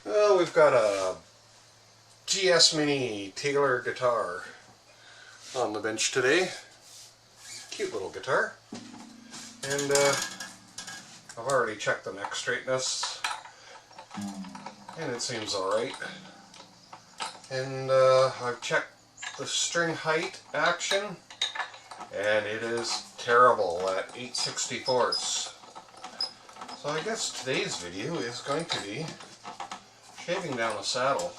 Well, we've got a GS Mini Taylor guitar on the bench today. Cute little guitar. And I've already checked the neck straightness, and it seems alright. And I've checked the string height action, and it is terrible at 8/64. So I guess today's video is going to be shaving down a saddle.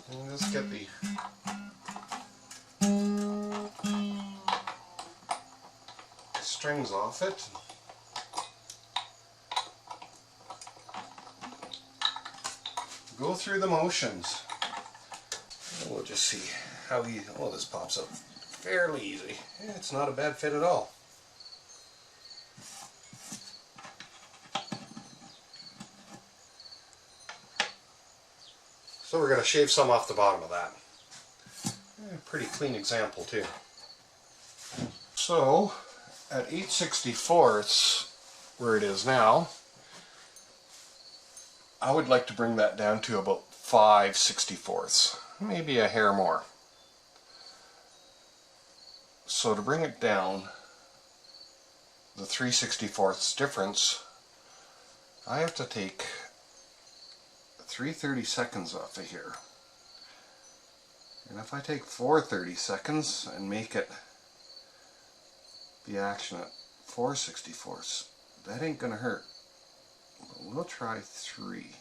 And just get the strings off it. Go through the motions. And we'll just see how easy. Oh, this pops up fairly easy. It's not a bad fit at all. So we're going to shave some off the bottom of that. Pretty clean example too. So at 8/64 where it is now, I would like to bring that down to about 5/64, maybe a hair more. So to bring it down the 3/64 difference, I have to take 3/32 off of here. And if I take 4/32 and make it the action at 4/64, that ain't gonna hurt. But we'll try 3.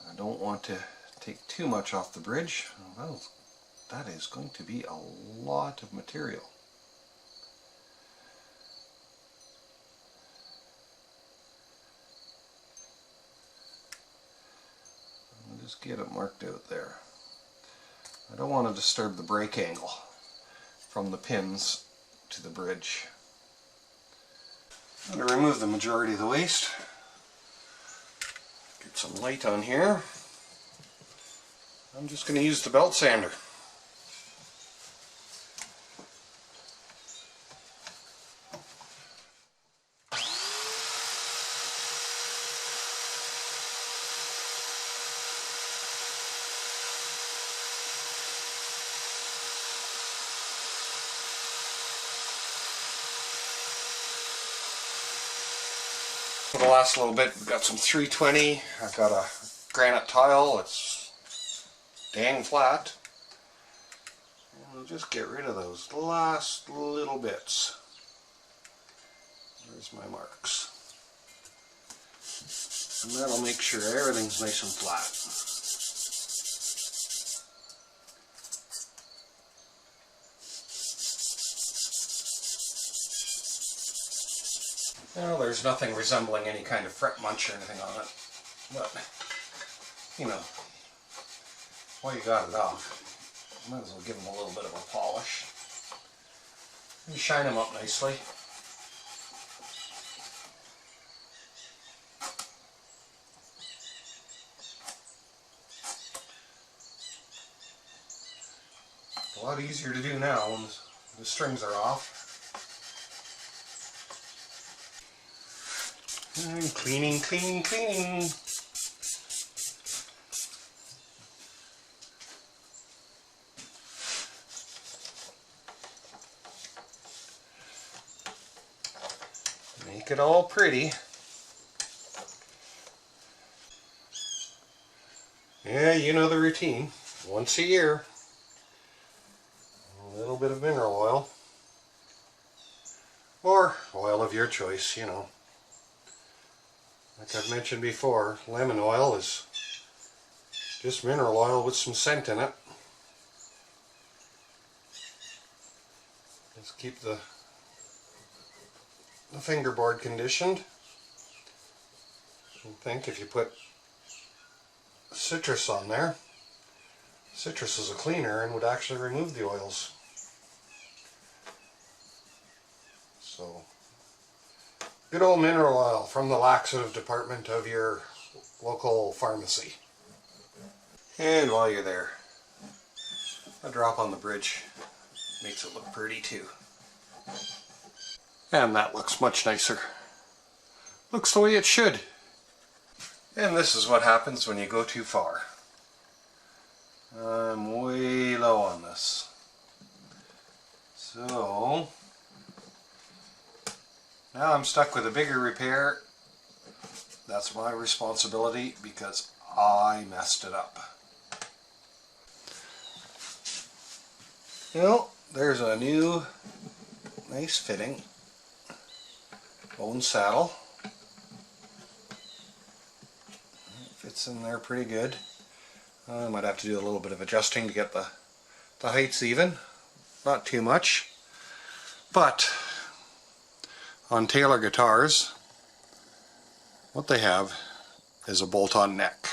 I don't want to take too much off the bridge. Well, that is going to be a lot of material. Just get it marked out there. I don't want to disturb the break angle from the pins to the bridge. I'm going to remove the majority of the waste. Get some light on here. I'm just going to use the belt sander. For the last little bit, we've got some 320. I've got a granite tile. It's dang flat. And we'll just get rid of those last little bits. There's my marks. And that'll make sure everything's nice and flat. Well, there's nothing resembling any kind of fret munch or anything on it, but, you know, while you got it off, might as well give them a little bit of a polish. And shine them up nicely. A lot easier to do now when the strings are off. And cleaning, cleaning, cleaning. Make it all pretty. Yeah, you know the routine. Once a year, a little bit of mineral oil. Or oil of your choice, you know. Like I've mentioned before, lemon oil is just mineral oil with some scent in it. Just keep the fingerboard conditioned. I think if you put citrus on there, citrus is a cleaner and would actually remove the oils. So, good old mineral oil from the laxative department of your local pharmacy. And while you're there, a drop on the bridge makes it look pretty too. And that looks much nicer. Looks the way it should. And this is what happens when you go too far. I'm way low on this. So now I'm stuck with a bigger repair. That's my responsibility because I messed it up. Well, there's a new nice fitting bone saddle. It fits in there pretty good. I might have to do a little bit of adjusting to get the heights even. Not too much. But on Taylor guitars, what they have is a bolt-on neck.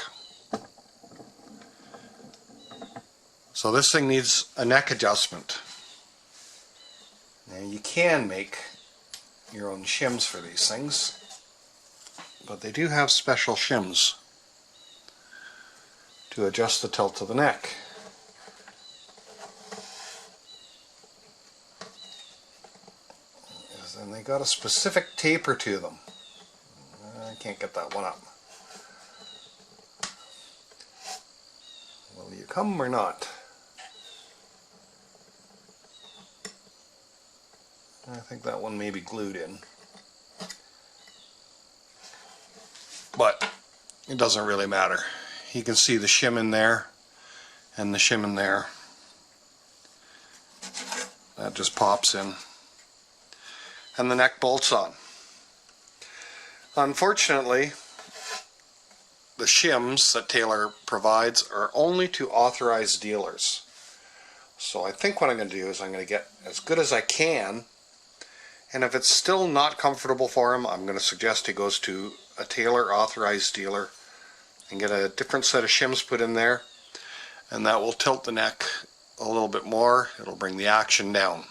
So this thing needs a neck adjustment. Now you can make your own shims for these things, but they do have special shims to adjust the tilt of the neck. And they got a specific taper to them. I can't get that one up. Will you come or not? I think that one may be glued in. But it doesn't really matter. You can see the shim in there and the shim in there. That just pops in. And the neck bolts on. Unfortunately, the shims that Taylor provides are only to authorized dealers. So I think what I'm going to do is I'm going to get as good as I can, and if it's still not comfortable for him, I'm going to suggest he goes to a Taylor authorized dealer and get a different set of shims put in there, and that will tilt the neck a little bit more. It'll bring the action down.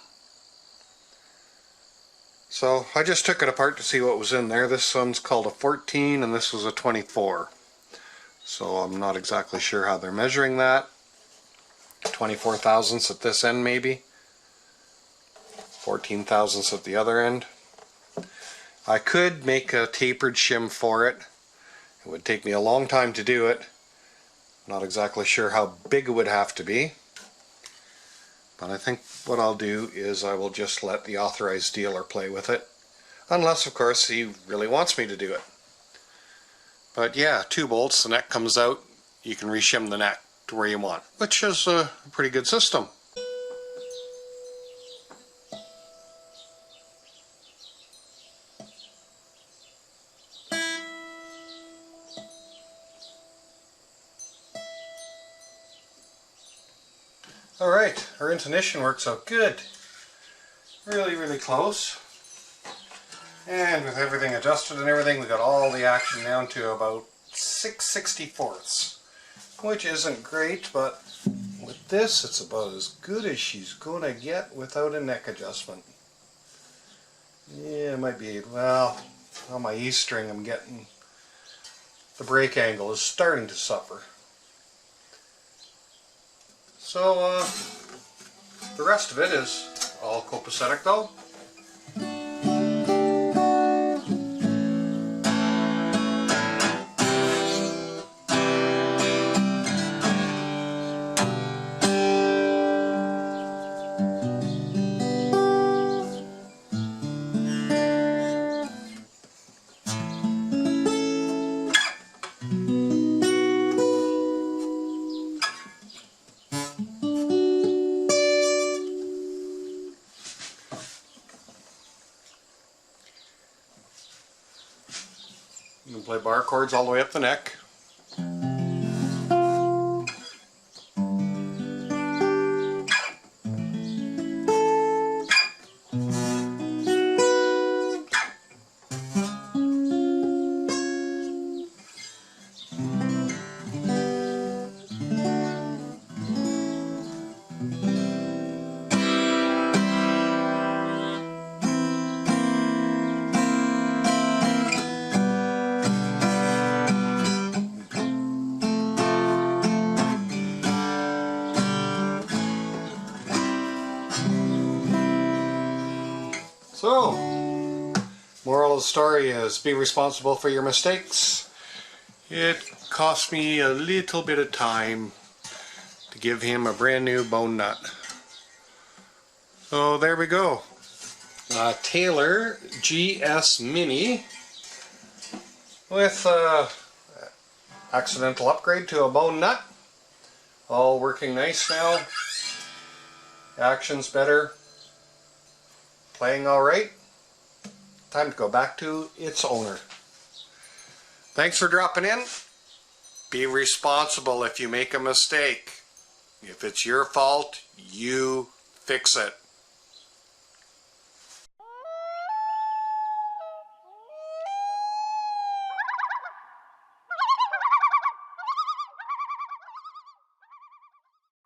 So I just took it apart to see what was in there. This one's called a 14 and this was a 24. So I'm not exactly sure how they're measuring that. 24 thousandths at this end maybe. 14 thousandths at the other end. I could make a tapered shim for it. It would take me a long time to do it. Not exactly sure how big it would have to be. But I think what I'll do is I will just let the authorized dealer play with it. Unless, of course, he really wants me to do it. But yeah, 2 bolts, the neck comes out, you can reshim the neck to where you want, which is a pretty good system. Alright, our intonation works out good. Really, really close. And with everything adjusted and everything, we got all the action down to about 6/64ths, which isn't great, but with this, it's about as good as she's gonna get without a neck adjustment. Yeah, it might be, well, on my E string I'm getting, the break angle is starting to suffer. So, the rest of it is all copacetic though. You can play bar chords all the way up the neck. So, moral of the story is be responsible for your mistakes. It cost me a little bit of time to give him a brand new bone nut. So there we go. Taylor GS Mini with accidental upgrade to a bone nut. All working nice now. Action's better. Playing alright. Time to go back to its owner. Thanks for dropping in. Be responsible if you make a mistake. If it's your fault, you fix it.